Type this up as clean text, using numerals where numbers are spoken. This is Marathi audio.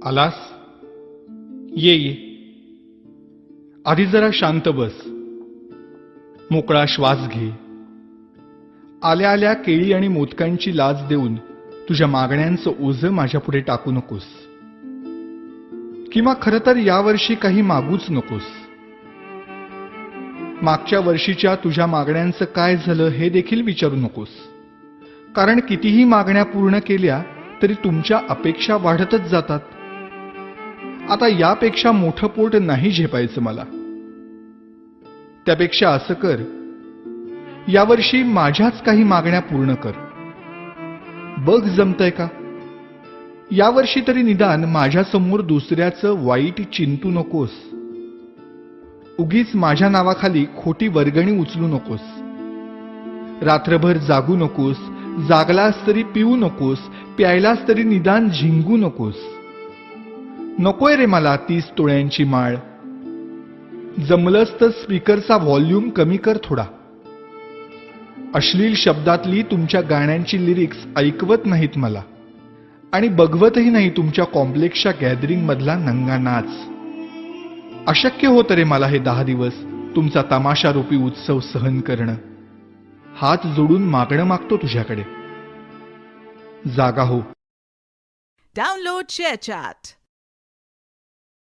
आलास? ये ये. आधी जरा शांत बस. मोकळा श्वास घे. आल्या आल्या केळी आणि मोदकांची लाच देऊन तुझ्या मागण्यांचं ओझं माझ्यापुढे टाकू नकोस. किंवा खरं तर यावर्षी काही मागूच नकोस. मागच्या वर्षीच्या तुझ्या मागण्यांचं काय झालं हे देखील विचारू नकोस. कारण कितीही मागण्या पूर्ण केल्या तरी तुमच्या अपेक्षा वाढतच जातात. आता यापेक्षा मोठं पोट नाही झेपायचं मला. त्यापेक्षा असं कर, यावर्षी माझ्याच काही मागण्या पूर्ण कर. बघ जमतंय का? यावर्षी तरी निदान माझ्यासमोर दुसऱ्याचं वाईट चिंतू नकोस. उगीच माझ्या नावाखाली खोटी वर्गणी उचलू नकोस. रात्रभर जागू नकोस. जागलास तरी पिऊ नकोस. प्यायलास तरी निदान झिंगू नकोस. नकोय रे मला 30 तोळ्यांची माळ. जमलंच तर स्पीकरचा व्हॉल्यूम कमी कर थोडा. अश्लील शब्दातली तुमच्या गाण्यांची लिरिक्स ऐकवत नाहीत मला. आणि बघवतही नाही तुमच्या कॉम्प्लेक्सच्या गॅदरिंग मधला नंगा नाच. अशक्य होतं रे मला हे 10 दिवस तुमचा तमाशारूपी उत्सव सहन करणं. हात जोडून मागणं मागतो तुझ्याकडे. जागा हो. Download ShareChat.